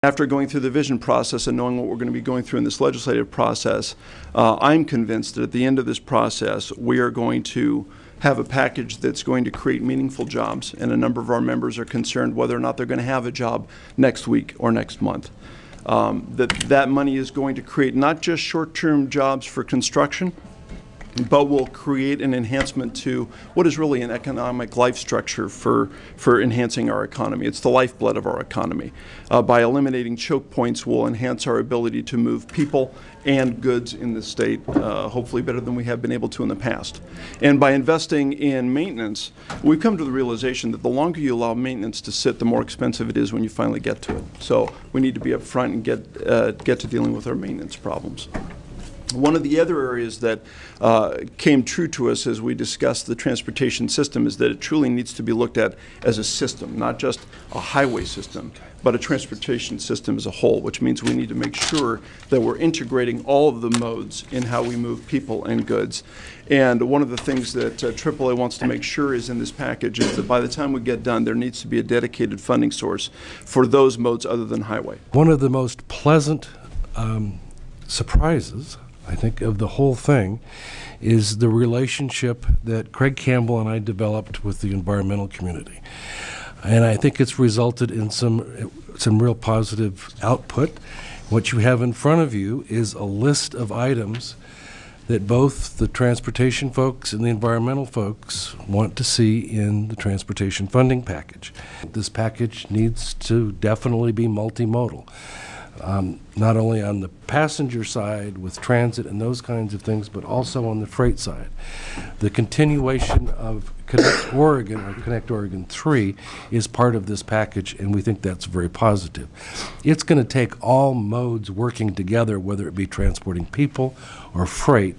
After going through the vision process and knowing what we're going to be going through in this legislative process, I'm convinced that at the end of this process, we are going to have a package that's going to create meaningful jobs, and a number of our members are concerned whether or not they're going to have a job next week or next month. That money is going to create not just short-term jobs for construction, but will create an enhancement to what is really an economic life structure for enhancing our economy. It's the lifeblood of our economy. By eliminating choke points, we'll enhance our ability to move people and goods in the state, hopefully better than we have been able to in the past. And by investing in maintenance, we've come to the realization that the longer you allow maintenance to sit, the more expensive it is when you finally get to it. So we need to be up front and get to dealing with our maintenance problems. One of the other areas that came true to us as we discussed the transportation system is that it truly needs to be looked at as a system, not just a highway system, but a transportation system as a whole, which means we need to make sure that we're integrating all of the modes in how we move people and goods. And one of the things that AAA wants to make sure is in this package is that by the time we get done, there needs to be a dedicated funding source for those modes other than highway. One of the most pleasant surprises, I think, of the whole thing is the relationship that Craig Campbell and I developed with the environmental community. And I think it's resulted in some real positive output. What you have in front of you is a list of items that both the transportation folks and the environmental folks want to see in the transportation funding package. This package needs to definitely be multimodal. Not only on the passenger side with transit and those kinds of things, but also on the freight side. The continuation of Connect Oregon, or Connect Oregon 3, is part of this package, and we think that's very positive. It's going to take all modes working together, whether it be transporting people or freight,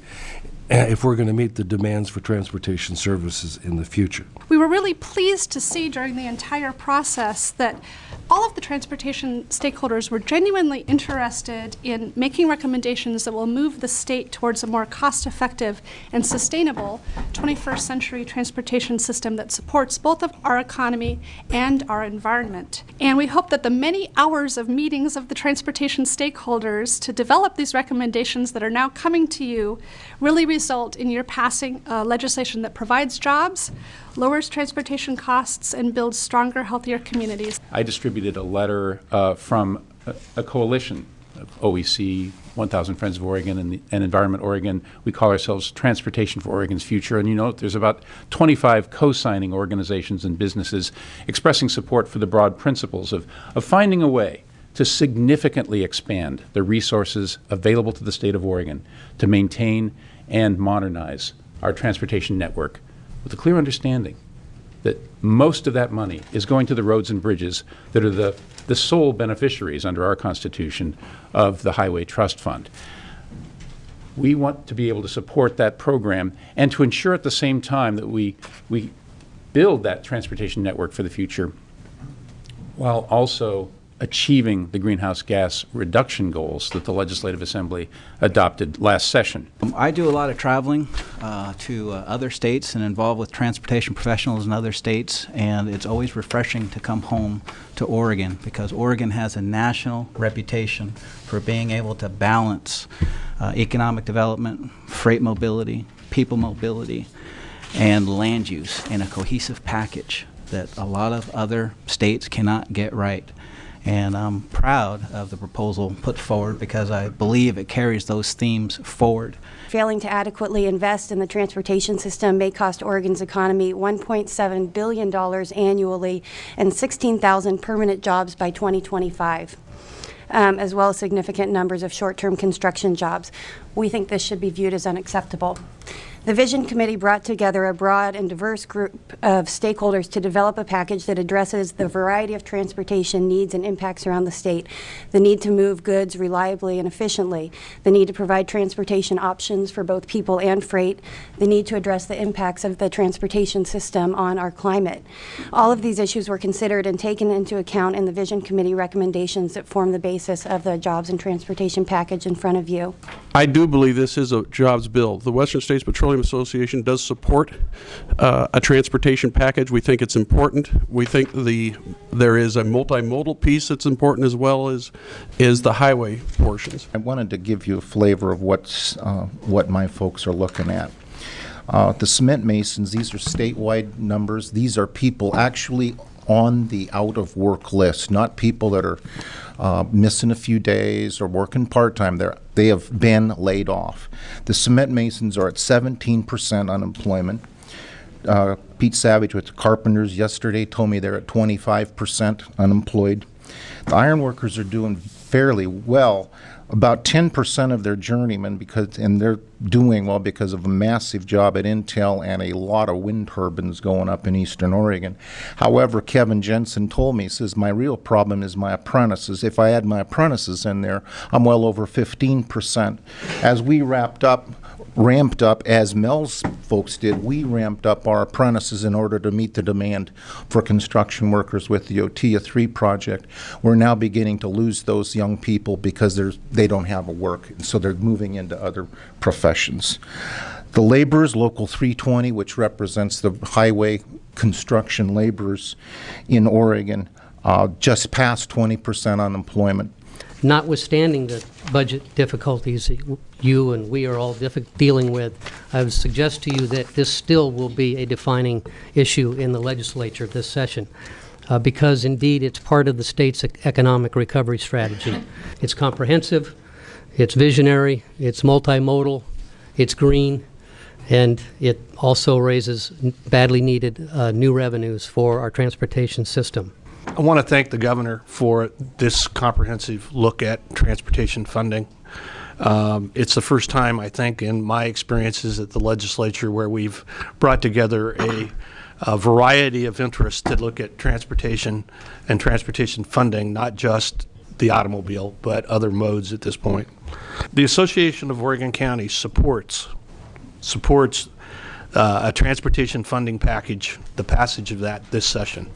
if we're going to meet the demands for transportation services in the future. We were really pleased to see during the entire process that all of the transportation stakeholders were genuinely interested in making recommendations that will move the state towards a more cost-effective and sustainable 21st century transportation system that supports both of our economy and our environment. And we hope that the many hours of meetings of the transportation stakeholders to develop these recommendations that are now coming to you really result in your passing legislation that provides jobs, lowers transportation costs, and builds stronger, healthier communities. I distributed a letter from a coalition of OEC, 1,000 Friends of Oregon, and Environment Oregon. We call ourselves Transportation for Oregon's Future. And you know, there's about 25 co-signing organizations and businesses expressing support for the broad principles of finding a way to significantly expand the resources available to the state of Oregon to maintain and modernize our transportation network, with a clear understanding that most of that money is going to the roads and bridges that are the sole beneficiaries under our Constitution of the Highway Trust Fund. We want to be able to support that program and to ensure at the same time that we build that transportation network for the future while also achieving the greenhouse gas reduction goals that the Legislative Assembly adopted last session. I do a lot of traveling to other states and involved with transportation professionals in other states, and it's always refreshing to come home to Oregon because Oregon has a national reputation for being able to balance economic development, freight mobility, people mobility, and land use in a cohesive package that a lot of other states cannot get right. And I'm proud of the proposal put forward because I believe it carries those themes forward. Failing to adequately invest in the transportation system may cost Oregon's economy $1.7 billion annually and 16,000 permanent jobs by 2025. As well as significant numbers of short-term construction jobs. We think this should be viewed as unacceptable. The Vision Committee brought together a broad and diverse group of stakeholders to develop a package that addresses the variety of transportation needs and impacts around the state, the need to move goods reliably and efficiently, the need to provide transportation options for both people and freight, the need to address the impacts of the transportation system on our climate. All of these issues were considered and taken into account in the Vision Committee recommendations that form the basis of the jobs and transportation package in front of you. I do believe this is a jobs bill. The Western States Petroleum Petroleum Association does support a transportation package. We think it's important. We think there is a multimodal piece that's important, as well as the highway portions. I wanted to give you a flavor of what my folks are looking at. The cement masons, these are statewide numbers. These are people actually on the out-of-work list, not people that are missing a few days or working part-time. They have been laid off. The cement masons are at 17% unemployment. Pete Savage with the carpenters yesterday told me they're at 25% unemployed. The iron workers are doing fairly well. About 10% of their journeymen, and they're doing well because of a massive job at Intel and a lot of wind turbines going up in eastern Oregon. However, Kevin Jensen told me, he says, my real problem is my apprentices. If I add my apprentices in there, I'm well over 15%. As we ramped up, as Mel's folks did, we ramped up our apprentices in order to meet the demand for construction workers with the OTIA 3 project. We're now beginning to lose those young people because they don't have a work, and so they're moving into other professions. The laborers, Local 320, which represents the highway construction laborers in Oregon, just past 20% unemployment. Notwithstanding the budget difficulties that you and we are all dealing with, I would suggest to you that this still will be a defining issue in the legislature this session, because indeed it's part of the state's economic recovery strategy. It's comprehensive, it's visionary, it's multimodal, it's green, and it also raises badly needed new revenues for our transportation system. I want to thank the governor for this comprehensive look at transportation funding. It's the first time, I think, in my experiences at the legislature where we've brought together a variety of interests to look at transportation and transportation funding, not just the automobile, but other modes at this point. The Association of Oregon Counties supports a transportation funding package, the passage of that this session.